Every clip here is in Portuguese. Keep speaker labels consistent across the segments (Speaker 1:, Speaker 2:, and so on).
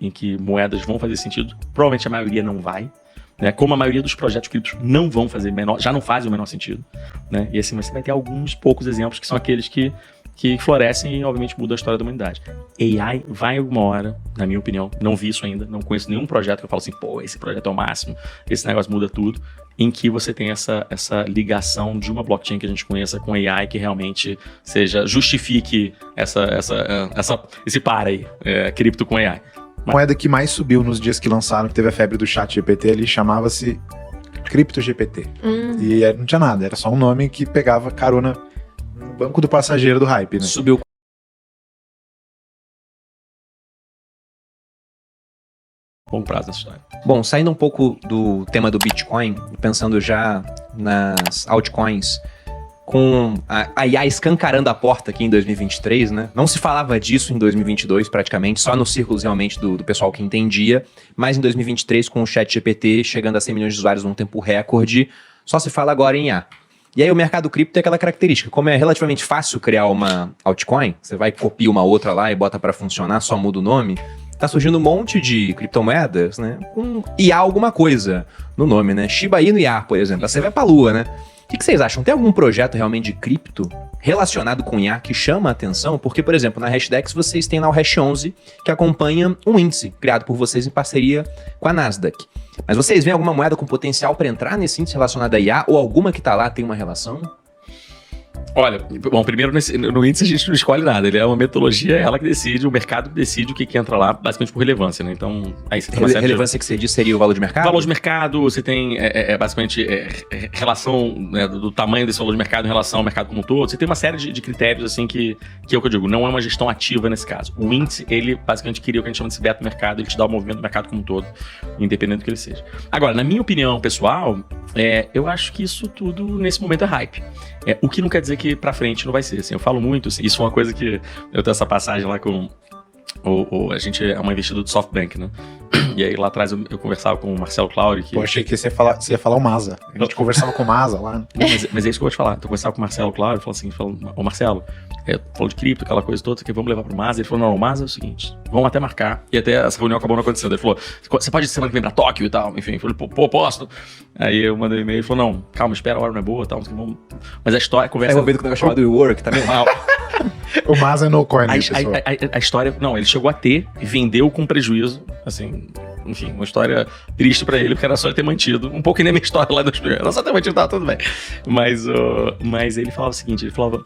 Speaker 1: em que moedas vão fazer sentido. Provavelmente a maioria não vai. Né, como a maioria dos projetos criptos não vão fazer já não fazem o menor sentido, né, e assim você vai ter alguns poucos exemplos que são aqueles que florescem e obviamente mudam a história da humanidade. AI vai alguma hora, na minha opinião, não vi isso ainda, não conheço nenhum projeto que eu falo assim, pô, esse projeto é o máximo, esse negócio muda tudo, em que você tem essa ligação de uma blockchain que a gente conheça com AI que realmente justifique esse par aí, cripto com AI.
Speaker 2: A moeda que mais subiu nos dias que lançaram, que teve a febre do chat GPT ali, chamava-se CryptoGPT. E não tinha nada, era só um nome que pegava carona no banco do passageiro do hype, né?
Speaker 3: Subiu
Speaker 1: longo prazo nessa história.
Speaker 3: Bom, saindo um pouco do tema do Bitcoin, pensando já nas altcoins, com a IA escancarando a porta aqui em 2023, né? Não se falava disso em 2022 praticamente, só nos círculos realmente do pessoal que entendia, mas em 2023 com o ChatGPT chegando a 100 milhões de usuários num tempo recorde, só se fala agora em IA. E aí o mercado cripto tem aquela característica, como é relativamente fácil criar uma altcoin, você vai copiar uma outra lá e bota para funcionar, só muda o nome, tá surgindo um monte de criptomoedas, né? Com IA alguma coisa no nome, né? Shiba Inu IA, por exemplo, você vai pra lua, né? O que vocês acham? Tem algum projeto realmente de cripto relacionado com IA que chama a atenção? Porque, por exemplo, na Hashdex vocês têm lá o Hash 11, que acompanha um índice criado por vocês em parceria com a Nasdaq. Mas vocês veem alguma moeda com potencial para entrar nesse índice relacionado a IA? Ou alguma que tá lá tem uma relação?
Speaker 1: Olha, bom, primeiro no índice a gente não escolhe nada, ele é uma metodologia, ela que decide, o mercado que decide o que entra lá, basicamente por relevância, né? Então, aí você tem uma série
Speaker 3: relevância que você diz seria o valor de mercado?
Speaker 1: Valor de mercado, você tem basicamente relação, né, do tamanho desse valor de mercado em relação ao mercado como um todo, você tem uma série de critérios, assim, que é o que eu digo, não é uma gestão ativa nesse caso. O índice, ele basicamente cria o que a gente chama de beta do mercado, ele te dá o movimento do mercado como um todo, independente do que ele seja. Agora, na minha opinião pessoal, eu acho que isso tudo, nesse momento, é hype. O que não quer dizer que pra frente não vai ser, assim, eu falo muito, assim, isso é uma coisa que eu tenho essa passagem lá com a gente é uma investidora do SoftBank, né? E aí lá atrás eu conversava com o Marcelo Claure.
Speaker 2: Pô, achei que você ia falar o Masa. A gente conversava com o Masa lá.
Speaker 1: Não, mas é isso que eu vou te falar. Eu conversava com o Marcelo Claure, ô Marcelo, falou de cripto, aquela coisa toda, que vamos levar pro Masa. Ele falou, não, o Masa é o seguinte, vamos até marcar. E até essa reunião acabou não acontecendo. Ele falou, você pode ir semana que vem pra Tóquio e tal? Enfim, eu falei, pô, posso. Aí eu mandei um e-mail, ele falou, não, calma, espera, a hora não é boa e tal. Vamos... Mas a história, a conversa...
Speaker 3: É envolvido com o negócio chamado WeWork, tá meio mal.
Speaker 2: O Masa é no coin, né,
Speaker 1: a história... Não, ele chegou a ter e vendeu com prejuízo, assim... Enfim, uma história triste pra ele, porque era só ele ter mantido. Um pouco que nem a minha história lá das primeiras. Era só ter mantido, tá tudo bem. Mas ele falava o seguinte, ele falou,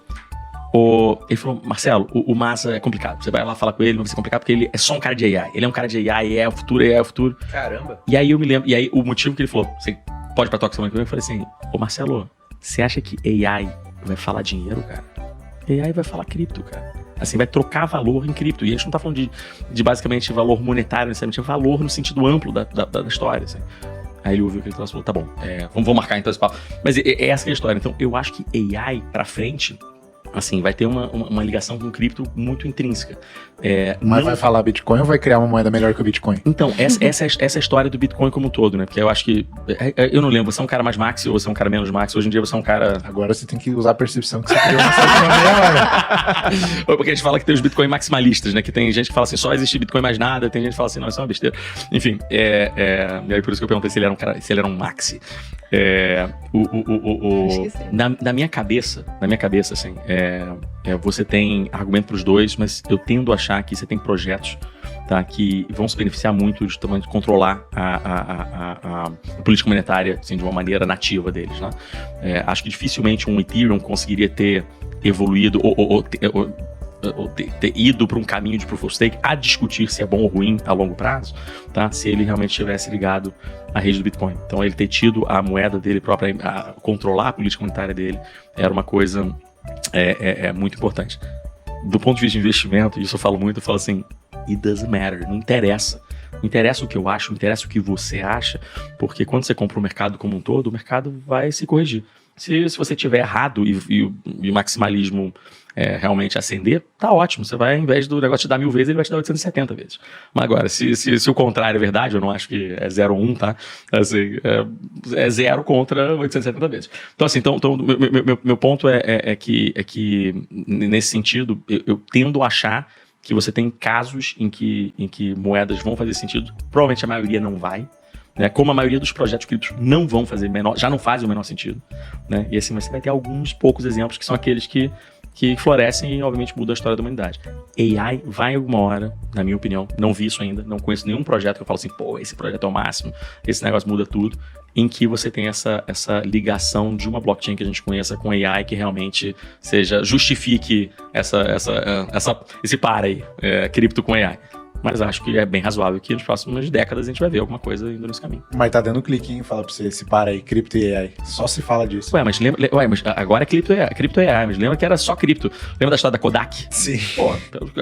Speaker 1: Marcelo, o Masa é complicado. Você vai lá falar com ele, não vai ser complicado, porque ele é só um cara de AI. Ele é um cara de AI, é o futuro.
Speaker 3: Caramba.
Speaker 1: E aí eu me lembro, o motivo que ele falou, você pode ir pra Tóquio semana que vem, eu falei assim, Marcelo, você acha que AI vai falar dinheiro, cara? AI vai falar cripto, cara. Assim, vai trocar valor em cripto. E a gente não tá falando de basicamente valor monetário, necessariamente, é valor no sentido amplo da história, assim. Aí ele ouviu aquele troço e falou, tá bom, vamos marcar então esse papo. Mas essa que é a história. Então, eu acho que AI pra frente, assim, vai ter uma ligação com cripto muito intrínseca.
Speaker 2: Mas vai falar Bitcoin ou vai criar uma moeda melhor que o Bitcoin?
Speaker 1: Então, essa é a história do Bitcoin como um todo, né? Porque eu acho que... Eu não lembro, você é um cara mais maxi ou você é um cara menos maxi? Hoje em dia você é um cara...
Speaker 2: Agora você tem que usar a percepção que você criou nessa meia hora.
Speaker 1: Porque a gente fala que tem os Bitcoin maximalistas, né? Que tem gente que fala assim, só existe Bitcoin mais nada. Tem gente que fala assim, não, isso é uma besteira. Enfim, e aí por isso que eu perguntei se ele era um maxi. Na minha cabeça, assim, você tem argumento para os dois, mas eu tendo a achar que você tem projetos, tá, que vão se beneficiar muito de também de controlar a política monetária, assim, de uma maneira nativa deles, né? Acho que dificilmente um Ethereum conseguiria ter evoluído ou ter ido para um caminho de Proof of Stake a discutir se é bom ou ruim a longo prazo, tá? Se ele realmente estivesse ligado à rede do Bitcoin. Então, ele ter tido a moeda dele própria, controlar a política monetária dele, era uma coisa muito importante. Do ponto de vista de investimento, isso eu falo muito, eu falo assim, it doesn't matter, não interessa. Não interessa o que eu acho, não interessa o que você acha, porque quando você compra o mercado como um todo, o mercado vai se corrigir. Se você tiver errado e o maximalismo realmente ascender, tá ótimo. Você vai, ao invés do negócio te dar 1000 vezes, ele vai te dar 870 vezes. Mas agora, se o contrário é verdade, eu não acho que é 0 ou 1, tá? Assim, é 0 contra 870 vezes. Então, assim, meu ponto é que, nesse sentido, eu tendo a achar que você tem casos em que moedas vão fazer sentido, provavelmente a maioria não vai, né? Como a maioria dos projetos criptos não vão fazer já não fazem o menor sentido, né? E assim, você vai ter alguns poucos exemplos que são aqueles que florescem e, obviamente, mudam a história da humanidade. AI vai alguma hora, na minha opinião, não vi isso ainda, não conheço nenhum projeto que eu falo assim, pô, esse projeto é o máximo, esse negócio muda tudo, em que você tem essa ligação de uma blockchain que a gente conheça com AI que realmente justifique esse par aí, cripto com AI. Mas acho que é bem razoável que nas próximas décadas a gente vai ver alguma coisa indo nesse caminho.
Speaker 2: Mas tá dando clique, hein? Fala pra você, esse para aí, cripto e AI. Só se fala disso.
Speaker 1: Mas agora é cripto e AI, mas lembra que era só cripto. Lembra da história da Kodak?
Speaker 2: Sim.
Speaker 1: Pô,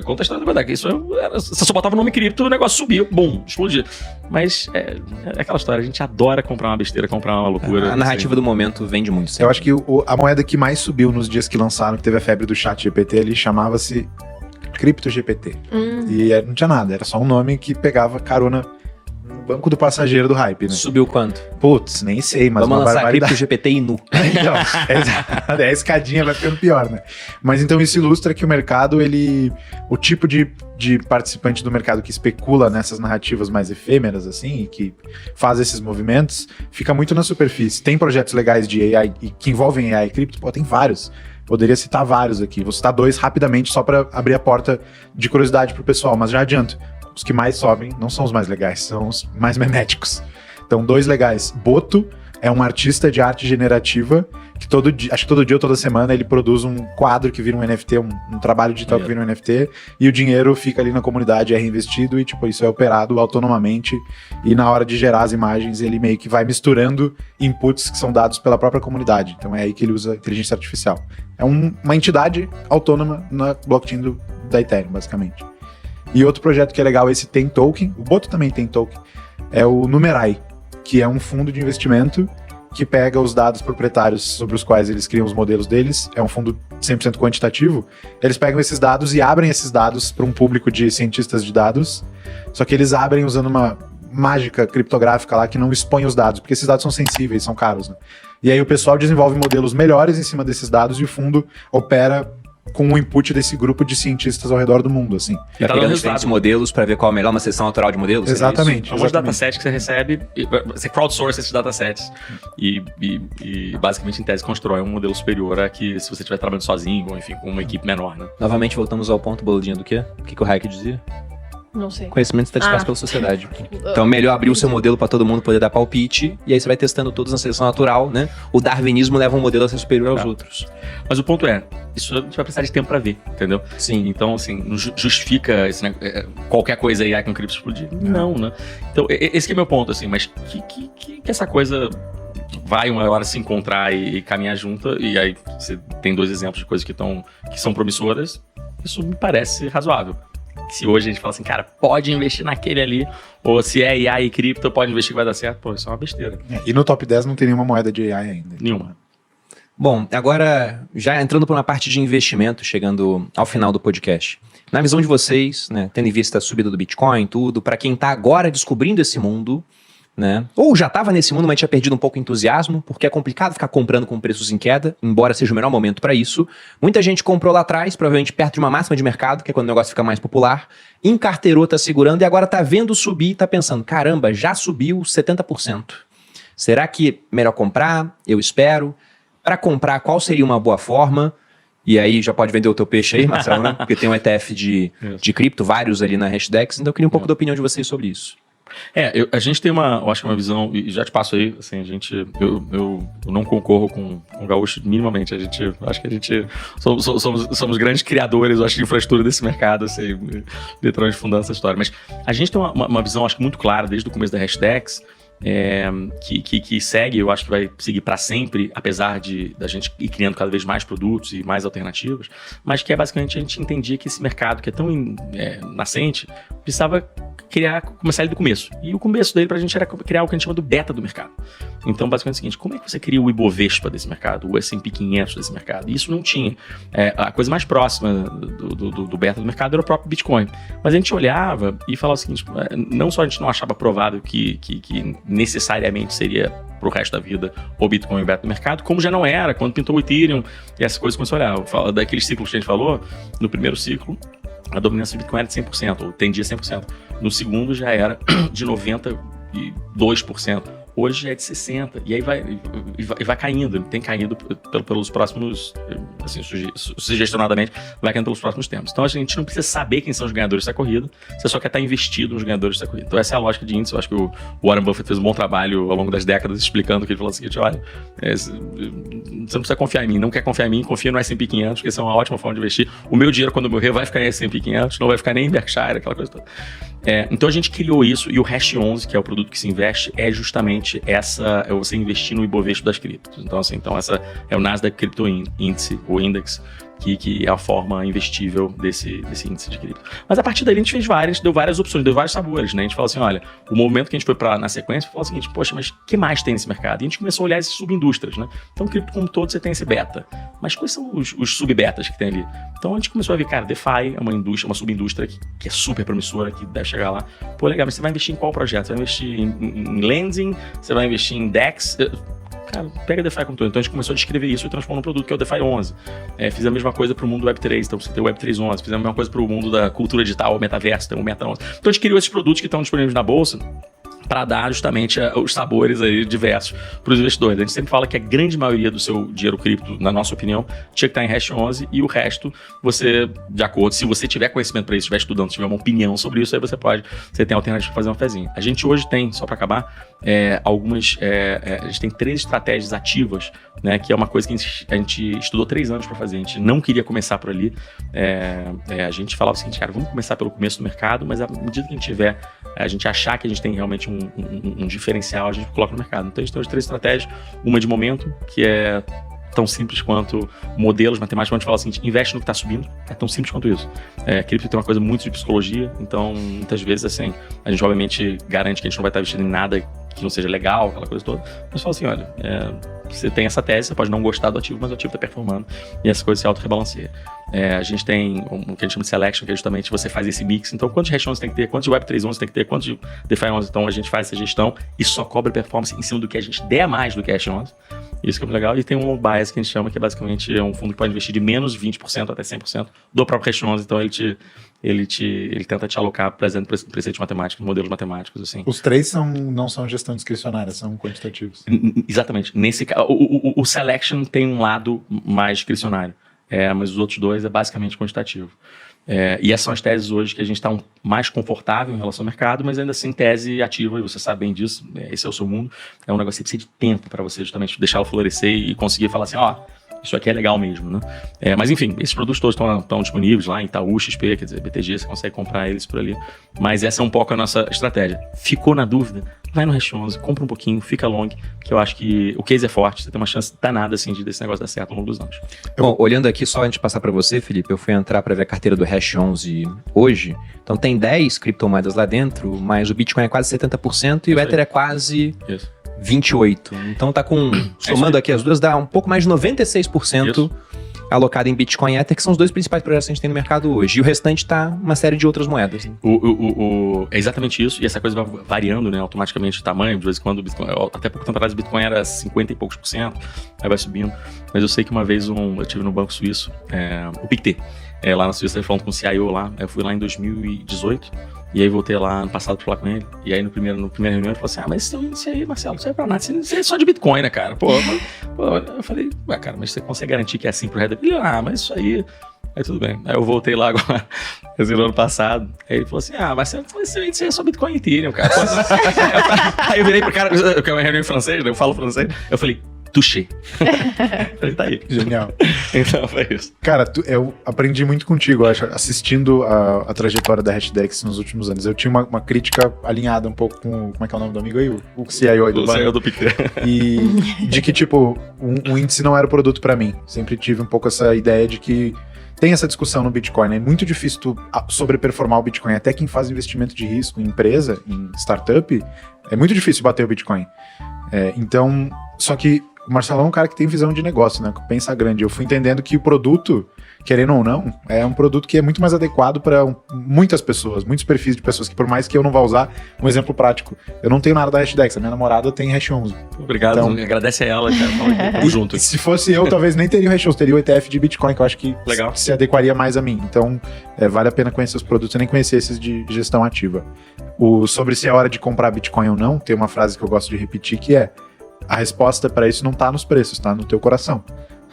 Speaker 1: conta a história da Kodak. Você só botava o nome cripto, o negócio subiu, bum, explodiu. Mas é aquela história, a gente adora comprar uma besteira, comprar uma loucura.
Speaker 3: A narrativa do momento vende muito. Sempre.
Speaker 2: Eu acho que a moeda que mais subiu nos dias que lançaram, que teve a febre do chat GPT ali, chamava-se Crypto GPT. E não tinha nada, era só um nome que pegava carona no banco do passageiro do hype, né?
Speaker 3: Subiu quanto?
Speaker 2: Putz, nem sei, mas
Speaker 3: vamos
Speaker 2: uma
Speaker 3: lançar
Speaker 2: barbaridade.
Speaker 3: Crypto GPT e nu.
Speaker 2: Então, a escadinha vai ficando pior, né? Mas então isso ilustra que o mercado, o tipo de participante do mercado que especula nessas narrativas mais efêmeras, assim, e que faz esses movimentos, fica muito na superfície. Tem projetos legais de AI que envolvem AI e cripto? Pô, tem vários. Poderia citar vários aqui. Vou citar 2 rapidamente só para abrir a porta de curiosidade pro pessoal, mas já adianto. Os que mais sobem não são os mais legais, são os mais meméticos. Então, 2 legais. Boto é um artista de arte generativa que todo dia ou toda semana ele produz um quadro que vira um NFT, um trabalho digital que vira um NFT, e o dinheiro fica ali na comunidade, é reinvestido e tipo, isso é operado autonomamente, e na hora de gerar as imagens ele meio que vai misturando inputs que são dados pela própria comunidade. Então é aí que ele usa inteligência artificial. É uma entidade autônoma na blockchain da Ethereum, basicamente. E outro projeto que é legal, esse tem token, o Boto também tem token, é o Numerai, que é um fundo de investimento que pega os dados proprietários sobre os quais eles criam os modelos deles, é um fundo 100% quantitativo, eles pegam esses dados e abrem esses dados para um público de cientistas de dados, só que eles abrem usando uma mágica criptográfica lá que não expõe os dados, porque esses dados são sensíveis, são caros, né? E aí o pessoal desenvolve modelos melhores em cima desses dados e o fundo opera com o input desse grupo de cientistas ao redor do mundo, assim.
Speaker 3: E tá pegando diferentes modelos para ver qual é o melhor, uma seção natural de modelos?
Speaker 2: Exatamente.
Speaker 1: É um monte de datasets que você recebe, você crowdsource esses datasets e basicamente, em tese, constrói um modelo superior a que se você estiver trabalhando sozinho ou, enfim, com uma equipe menor, né?
Speaker 3: Novamente, voltamos ao ponto, boladinha, do quê? O que o Hayek dizia?
Speaker 4: Não sei.
Speaker 3: Conhecimento está disperso pela sociedade. Então é melhor abrir o seu modelo para todo mundo poder dar palpite, e aí você vai testando todos na seleção natural, né? O darwinismo leva um modelo a ser superior aos outros.
Speaker 1: Mas o ponto é, isso a gente vai precisar de tempo para ver, entendeu?
Speaker 3: Sim.
Speaker 1: Então, assim, não justifica qualquer coisa aí com cripto explodir. Não, né? Então, esse que é meu ponto, assim, mas que essa coisa vai uma hora se encontrar e caminhar junto, e aí você tem 2 exemplos de coisas que são promissoras, isso me parece razoável. Se hoje a gente fala assim, cara, pode investir naquele ali, ou se é AI e cripto, pode investir que vai dar certo, pô, isso é uma besteira.
Speaker 2: E no top 10 não tem nenhuma moeda de AI ainda.
Speaker 1: Nenhuma.
Speaker 3: Bom, agora, já entrando para uma parte de investimento, chegando ao final do podcast. Na visão de vocês, né, tendo em vista a subida do Bitcoin, tudo, para quem está agora descobrindo esse mundo, né, ou já estava nesse mundo, mas tinha perdido um pouco o entusiasmo, porque é complicado ficar comprando com preços em queda, embora seja o melhor momento para isso. Muita gente comprou lá atrás, provavelmente perto de uma máxima de mercado, que é quando o negócio fica mais popular, encarteirou, tá segurando e agora tá vendo subir e tá pensando, caramba, já subiu 70%. Será que melhor comprar? Eu espero. Para comprar, qual seria uma boa forma? E aí já pode vender o teu peixe aí, Marcelo, né? Porque tem um ETF de cripto, vários ali na Hashdex, então eu queria um pouco da opinião de vocês sobre isso.
Speaker 1: A gente tem eu acho que uma visão, e já te passo aí, assim, eu não concorro com o Gaúcho minimamente, acho que a gente somos grandes criadores, eu acho, de infraestrutura desse mercado, assim, literalmente fundando essa história, mas a gente tem uma visão, acho que muito clara, desde o começo da Hashdex, que segue, eu acho que vai seguir para sempre, apesar da gente ir criando cada vez mais produtos e mais alternativas, mas que basicamente a gente entendia que esse mercado que é tão nascente, precisava começar ele do começo. E o começo dele pra gente era criar o que a gente chama do beta do mercado. Então, basicamente é o seguinte, como é que você cria o Ibovespa desse mercado, o S&P 500 desse mercado? E isso não tinha. A coisa mais próxima do beta do mercado era o próprio Bitcoin. Mas a gente olhava e falava o seguinte, não só a gente não achava provável que necessariamente seria pro resto da vida o Bitcoin e o beta do mercado, como já não era, quando pintou o Ethereum e essas coisas começou a olhar. Eu falo daqueles ciclos que a gente falou, no primeiro ciclo, a dominância do Bitcoin era de 100%, ou tendia 100%. No segundo já era de 92%. Hoje é de 60%, e aí vai caindo, tem caído pelos próximos, assim, sugestionadamente, vai caindo pelos próximos tempos. Então a gente não precisa saber quem são os ganhadores dessa corrida, você só quer estar investido nos ganhadores dessa corrida. Então essa é a lógica de índice. Eu acho que o Warren Buffett fez um bom trabalho ao longo das décadas explicando que ele falou o seguinte: olha, você não precisa confiar em mim, não quer confiar em mim, confia no S&P 500, que essa é uma ótima forma de investir. O meu dinheiro, quando eu morrer, vai ficar em S&P 500, não vai ficar nem em Berkshire, aquela coisa toda. Então a gente criou isso, e o Hash 11, que é o produto que se investe, é justamente você investir no Ibovespa das criptos. Então essa é o Nasdaq Crypto Índice, o Index, que é a forma investível desse índice de cripto. Mas a partir daí a gente deu várias opções, deu vários sabores, né? A gente falou assim, olha, o movimento que a gente foi na sequência, falou o seguinte: poxa, mas o que mais tem nesse mercado? E a gente começou a olhar essas subindústrias, né? Então, cripto como todo, você tem esse beta. Mas quais são os sub-betas que tem ali? Então, a gente começou a ver, cara, DeFi é uma subindústria que é super promissora, que deve chegar lá. Pô, legal, mas você vai investir em qual projeto? Você vai investir em lending? Você vai investir em DEX? Cara, pega DeFi como todo. Então a gente começou a descrever isso e transformou num produto que é o DeFi 11. Fiz a mesma coisa para o mundo Web3, então você tem o Web3 11. Fiz a mesma coisa para o mundo da cultura digital, o metaverso, tem o Meta 11. Então a gente criou esses produtos que estão disponíveis na bolsa para dar justamente os sabores aí diversos para os investidores. A gente sempre fala que a grande maioria do seu dinheiro cripto, na nossa opinião, tinha que estar em Hash 11, e o resto, você, de acordo, se você tiver conhecimento para isso, estiver estudando, tiver uma opinião sobre isso, aí você tem alternativa para fazer uma fezinha. A gente hoje tem, só para acabar, a gente tem 3 estratégias ativas, né, que é uma coisa que a gente estudou 3 anos para fazer. A gente não queria começar por ali. A gente falava o seguinte: cara, vamos começar pelo começo do mercado, mas à medida que a gente achar que a gente tem realmente um diferencial, a gente coloca no mercado. Então a gente tem as 3 estratégias: uma de momento, que é tão simples quanto modelos matemáticos. Quando a gente fala assim, investe no que está subindo, é tão simples quanto isso. Cripto tem uma coisa muito de psicologia, então muitas vezes assim, a gente obviamente garante que a gente não vai estar investindo em nada que não seja legal, aquela coisa toda, mas fala assim, olha, você tem essa tese, você pode não gostar do ativo, mas o ativo está performando, e essa coisa se auto-rebalanceia. A gente tem o que a gente chama de selection, que é justamente você faz esse mix. Então, quantos Hash 11 tem que ter, quantos Web3 11 tem que ter, quantos de DeFi 11, então a gente faz essa gestão e só cobra performance em cima do que a gente der mais do que Hash 11. Isso que é muito legal. E tem um long bias que a gente chama, que é basicamente um fundo que pode investir de menos 20% até 100% do próprio Hash 11, então ele tenta te alocar, por exemplo, preceitos matemáticos, modelos matemáticos, assim.
Speaker 2: Os 3 não são gestão discricionária, são quantitativos.
Speaker 1: Exatamente. Nesse caso, o selection tem um lado mais discricionário, mas os outros 2 é basicamente quantitativo. E essas são as teses hoje que a gente está mais confortável em relação ao mercado, mas ainda assim tese ativa, e você sabe bem disso, esse é o seu mundo. É um negócio que precisa de tempo para você justamente deixá-lo florescer e conseguir falar assim, isso aqui é legal mesmo, né? Mas enfim, esses produtos todos estão disponíveis lá em Itaú, XP, quer dizer, BTG, você consegue comprar eles por ali. Mas essa é um pouco a nossa estratégia. Ficou na dúvida? Vai no Hash 11, compra um pouquinho, fica long, que eu acho que o case é forte, você tem uma chance danada assim desse negócio dar certo ao longo dos anos.
Speaker 3: Bom, olhando aqui só antes de passar para você, Felipe, eu fui entrar para ver a carteira do Hash 11 hoje, então tem 10 criptomoedas lá dentro, mas o Bitcoin é quase 70% e o Ether é quase 28%. Então tá somando aqui as duas, dá um pouco mais de 96% alocado em Bitcoin e Ether, que são os 2 principais projetos que a gente tem no mercado hoje. E o restante tá uma série de outras moedas. Né?
Speaker 1: É exatamente isso, e essa coisa vai variando, né, automaticamente de tamanho. De vez em quando o Bitcoin, até pouco tempo atrás o Bitcoin era 50 e poucos %, aí vai subindo. Mas eu sei que uma vez eu estive no Banco Suíço, o Pictet, lá na Suíça, falando com o CIO lá. Eu fui lá em 2018, e aí voltei lá ano passado pra falar com ele, e aí na primeira reunião ele falou assim, mas isso aí, Marcelo, não serve pra nada, isso é só de Bitcoin, né, cara? Eu falei, cara, mas você consegue garantir que é assim pro resto da vida? Ele, mas isso aí tudo bem. Aí eu voltei lá agora, no ano passado, aí ele falou assim, mas isso é só Bitcoin e Ethereum, cara. Aí eu virei pro cara, porque é uma reunião em francês, né, eu falo francês, eu falei, touché. Ele tá aí.
Speaker 2: Genial.
Speaker 1: Então foi isso.
Speaker 2: Cara, eu aprendi muito contigo, acho, assistindo a trajetória da Hashdex nos últimos anos. Eu tinha uma crítica alinhada um pouco com, como é que é o nome do amigo aí? O CIO aí do banco. O CIO do Pictet. E de que, tipo, um índice não era o produto pra mim. Sempre tive um pouco essa ideia de que tem essa discussão no Bitcoin, é muito difícil tu sobreperformar o Bitcoin. Até quem faz investimento de risco em empresa, em startup, é muito difícil bater o Bitcoin. Então, só que o Marcelo é um cara que tem visão de negócio, né? Pensa grande. Eu fui entendendo que o produto querendo ou não, é um produto que é muito mais adequado para muitas pessoas, muitos perfis de pessoas que, por mais que eu não vá usar, um exemplo prático, eu não tenho nada da Hashdex, a minha namorada tem Hash 11.
Speaker 1: Obrigado,
Speaker 2: Então,
Speaker 1: agradece a ela, cara. Tamo junto.
Speaker 2: Se fosse eu, talvez nem teria o Hash 11, teria o ETF de Bitcoin, que eu acho que
Speaker 1: Legal.
Speaker 2: se adequaria mais a mim. Então, vale a pena conhecer os produtos e nem conhecer esses de gestão ativa. Sobre se é hora de comprar Bitcoin ou não, tem uma frase que eu gosto de repetir que é: a resposta para isso não tá nos preços, tá no teu coração.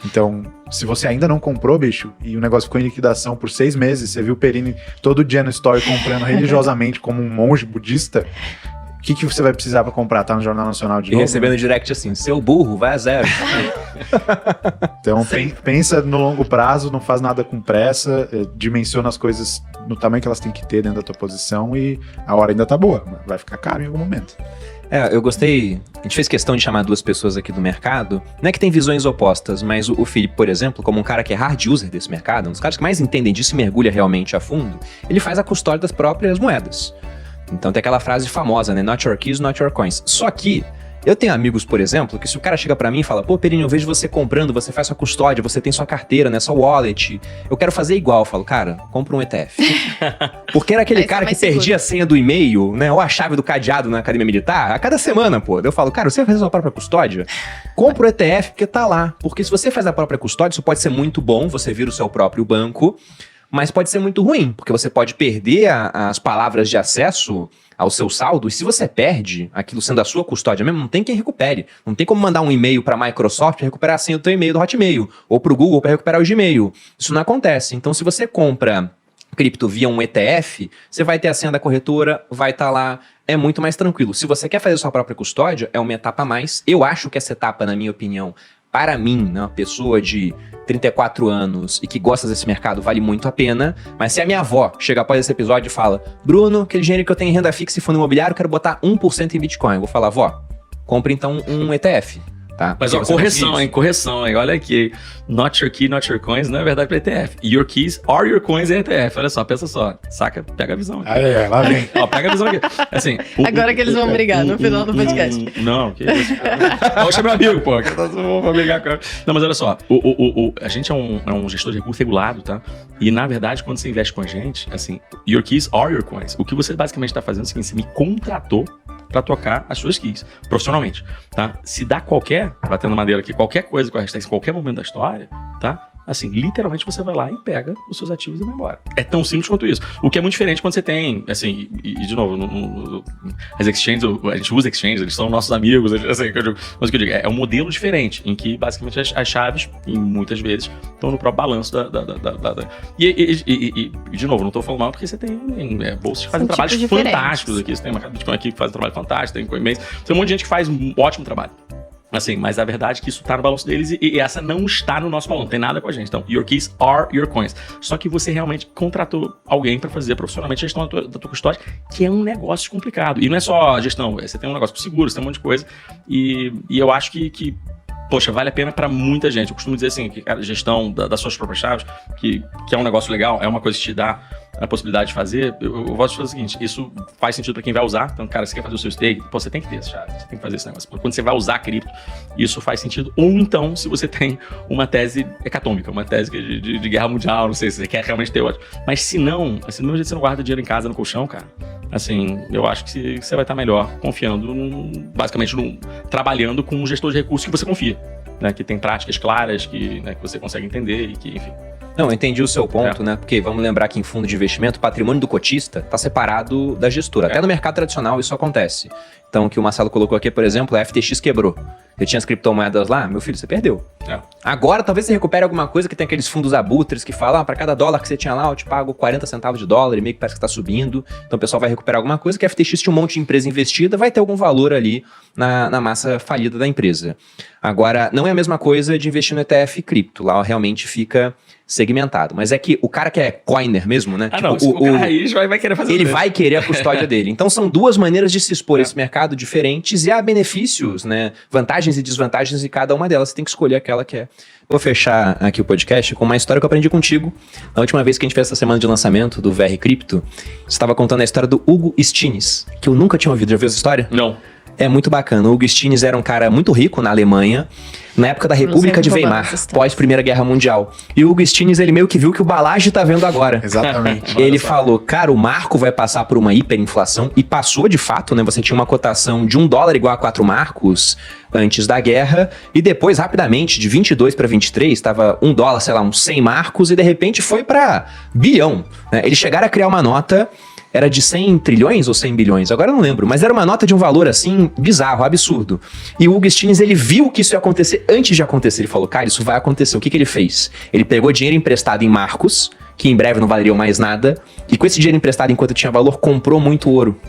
Speaker 2: Então, se você ainda não comprou, bicho, e o negócio ficou em liquidação por 6 meses, você viu o Perini todo dia no story comprando religiosamente como um monge budista, o que você vai precisar para comprar? Tá no Jornal Nacional de
Speaker 3: E
Speaker 2: novo?
Speaker 3: recebendo direct assim, seu burro, vai a zero.
Speaker 2: Então, pensa no longo prazo, não faz nada com pressa, dimensiona as coisas no tamanho que elas têm que ter dentro da tua posição e a hora ainda tá boa, vai ficar caro em algum momento.
Speaker 3: Eu gostei. A gente fez questão de chamar 2 pessoas aqui do mercado. Não é que tem visões opostas, mas o Felipe, por exemplo, como um cara que é hard user desse mercado, um dos caras que mais entendem disso e mergulha realmente a fundo, ele faz a custódia das próprias moedas. Então tem aquela frase famosa, né? Not your keys, not your coins. Só que eu tenho amigos, por exemplo, que se o cara chega pra mim e fala: pô, Perini, eu vejo você comprando, você faz sua custódia, você tem sua carteira, né, sua wallet, eu quero fazer igual. Eu falo: cara, compra um ETF. Porque era aquele cara que perdia a senha do e-mail, né, ou a chave do cadeado na academia militar, a cada semana, pô. Eu falo: cara, você vai fazer sua própria custódia? Compra o ETF porque tá lá. Porque se você faz a própria custódia, isso pode ser muito bom, você vira o seu próprio banco, mas pode ser muito ruim, porque você pode perder as palavras de acesso ao seu saldo, e se você perde aquilo sendo a sua custódia mesmo, não tem quem recupere. Não tem como mandar um e-mail para a Microsoft para recuperar a senha do teu e-mail do Hotmail, ou para o Google para recuperar o Gmail. Isso não acontece. Então, se você compra cripto via um ETF, você vai ter a senha da corretora, vai estar lá, é muito mais tranquilo. Se você quer fazer sua própria custódia, é uma etapa a mais. Eu acho que essa etapa, na minha opinião, para mim, né, uma pessoa de 34 anos e que gosta desse mercado, vale muito a pena. Mas se a minha avó chega após esse episódio e fala: Bruno, aquele dinheiro que eu tenho em renda fixa e fundo imobiliário, eu quero botar 1% em Bitcoin. Eu vou falar: vó, compre então um ETF. Tá?
Speaker 1: Mas ó, correção, hein? Olha aqui. Not your key, not your coins, não é verdade para ETF. Your keys are your coins em ETF. Olha só, pensa só. Saca? Pega a visão aqui.
Speaker 2: Lá vem.
Speaker 1: Ó, pega a visão aqui. Assim,
Speaker 4: agora que eles vão brigar no final do podcast.
Speaker 1: Não, que isso. Poxa, meu amigo, pô. Vou brigar com... Não, mas olha só. A gente é um gestor de recurso regulado, tá? E, na verdade, quando você investe com a gente, assim, your keys are your coins. O que você basicamente está fazendo é o seguinte: você me contratou para tocar as suas keys, profissionalmente, tá? Se dá batendo madeira aqui, qualquer coisa com a hashtag em qualquer momento da história, tá? Assim, literalmente você vai lá e pega os seus ativos e vai embora. É tão simples quanto isso. O que é muito diferente quando você tem, assim, e de novo, as exchanges, a gente usa exchanges, eles são nossos amigos, assim, mas o que eu digo, é um modelo diferente, em que basicamente as chaves, e muitas vezes, estão no próprio balanço E de novo, não estou falando mal porque você tem bolsas que fazem trabalhos fantásticos aqui, você tem uma Bitcoin aqui que faz um trabalho fantástico, tem Coinbase, tem um monte de gente que faz um ótimo trabalho. Assim, mas a verdade é que isso está no balanço deles e essa não está no nosso balanço, não tem nada com a gente. Então, your keys are your coins. Só que você realmente contratou alguém para fazer profissionalmente a gestão da tua custódia, que é um negócio complicado. E não é só a gestão, você tem um negócio com seguro, você tem um monte de coisa. E eu acho que poxa, vale a pena para muita gente. Eu costumo dizer assim, que a gestão das suas próprias chaves, que é um negócio legal, é uma coisa que te dá a possibilidade de fazer. Eu vou te fazer o seguinte: isso faz sentido para quem vai usar. Então, cara, você quer fazer o seu stake, você tem que ter essa chave, você tem que fazer esse negócio. Quando você vai usar cripto, isso faz sentido. Ou então, se você tem uma tese hecatômica, uma tese de guerra mundial, não sei se você quer realmente ter ótimo. Mas se não, assim, do mesmo jeito que você não guarda dinheiro em casa, no colchão, cara, assim, eu acho que você vai estar melhor confiando, basicamente, trabalhando com um gestor de recursos que você confia, né, que tem práticas claras, que você consegue entender e que, enfim.
Speaker 3: Não, eu entendi o seu ponto, né? Porque vamos lembrar que em fundo de investimento, o patrimônio do cotista está separado da gestora. Até no mercado tradicional isso acontece. Então, o que o Marcelo colocou aqui, por exemplo, a FTX quebrou. Você tinha as criptomoedas lá, meu filho, você perdeu. Agora, talvez você recupere alguma coisa, que tem aqueles fundos abutres que falam: para cada dólar que você tinha lá, eu te pago 40 centavos de dólar, e meio que parece que está subindo. Então, o pessoal vai recuperar alguma coisa, que a FTX tinha um monte de empresa investida, vai ter algum valor ali na massa falida da empresa. Agora, não é a mesma coisa de investir no ETF cripto. Lá realmente fica segmentado. Mas é que o cara que é coiner mesmo, né?
Speaker 1: O cara raiz vai querer fazer
Speaker 3: ele vai querer a custódia dele. Então são duas maneiras de se expor a esse mercado diferentes, e há benefícios, né? Vantagens e desvantagens em cada uma delas. Você tem que escolher aquela que é. Vou fechar aqui o podcast com uma história que eu aprendi contigo. Na última vez que a gente fez essa semana de lançamento do VR Cripto, você estava contando a história do Hugo Stines, que eu nunca tinha ouvido. Já viu essa história?
Speaker 1: Não.
Speaker 3: É muito bacana. O Hugo Stinnes era um cara muito rico na Alemanha, na época da República de Weimar, pós-Primeira Guerra Mundial. E o Hugo Stinnes, ele meio que viu que o Balázs tá vendo agora.
Speaker 2: Exatamente.
Speaker 3: Ele falou, cara, o marco vai passar por uma hiperinflação, e passou de fato, né? Você tinha uma cotação de $1 igual a 4 marcos antes da guerra, e depois, rapidamente, de 22 para 23, estava $1, sei lá, uns 100 marcos, e de repente foi para bilhão, né? Eles chegaram a criar uma nota... Era de 100 trilhões ou 100 bilhões? Agora eu não lembro, mas era uma nota de um valor assim, bizarro, absurdo. E o Hugo Stinnes, ele viu que isso ia acontecer antes de acontecer. Ele falou, cara, isso vai acontecer. O que ele fez? Ele pegou dinheiro emprestado em marcos, que em breve não valeriam mais nada, e com esse dinheiro emprestado enquanto tinha valor, comprou muito ouro.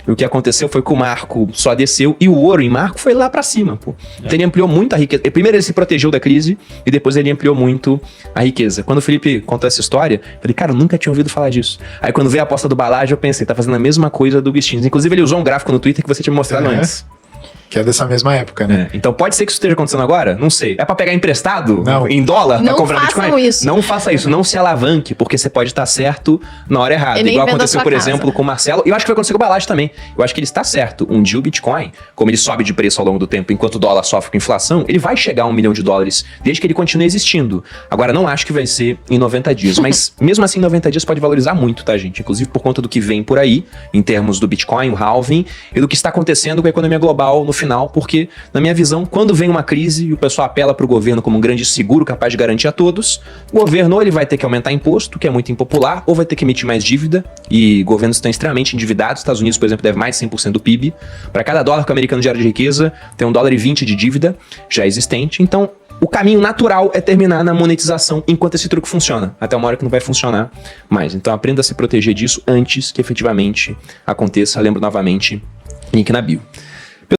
Speaker 3: E o que aconteceu foi que o marco só desceu e o ouro em marco foi lá pra cima, pô. Então ele ampliou muito a riqueza. Primeiro ele se protegeu da crise e depois ele ampliou muito a riqueza. Quando o Felipe contou essa história, eu falei, cara, eu nunca tinha ouvido falar disso. Aí quando veio a aposta do Balázs, eu pensei, tá fazendo a mesma coisa do Hugo Stinnes. Inclusive ele usou um gráfico no Twitter que você tinha me mostrado antes.
Speaker 2: Que é dessa mesma época, né?
Speaker 3: Então pode ser que isso esteja acontecendo agora? Não sei. É pra pegar emprestado?
Speaker 2: Não.
Speaker 3: Em dólar? Pra
Speaker 4: Não
Speaker 3: comprar
Speaker 4: façam
Speaker 3: Bitcoin?
Speaker 4: isso.
Speaker 3: Não faça isso. Não se alavanque, porque você pode estar certo na hora errada.
Speaker 4: E nem
Speaker 3: Igual
Speaker 4: venda
Speaker 3: aconteceu,
Speaker 4: sua
Speaker 3: por
Speaker 4: casa.
Speaker 3: exemplo, com o Marcelo. E eu acho que vai acontecer com o Balázs também. Eu acho que ele está certo. Um dia o Bitcoin, como ele sobe de preço ao longo do tempo, enquanto o dólar sofre com inflação, ele vai chegar a $1 milhão, desde que ele continue existindo. Agora, não acho que vai ser em 90 dias. Mas, mesmo assim, 90 dias pode valorizar muito, tá, gente? Inclusive por conta do que vem por aí, em termos do Bitcoin, o halving, e do que está acontecendo com a economia global no final, porque, na minha visão, quando vem uma crise e o pessoal apela para o governo como um grande seguro capaz de garantir a todos, o governo ou ele vai ter que aumentar imposto, que é muito impopular, ou vai ter que emitir mais dívida, e governos estão extremamente endividados. Estados Unidos, por exemplo, deve mais de 100% do PIB. Para cada dólar que o americano gera de riqueza, tem $1,20 de dívida já existente. Então, o caminho natural é terminar na monetização enquanto esse truque funciona. Até uma hora que não vai funcionar mais. Então, aprenda a se proteger disso antes que efetivamente aconteça. Lembro novamente, link na bio.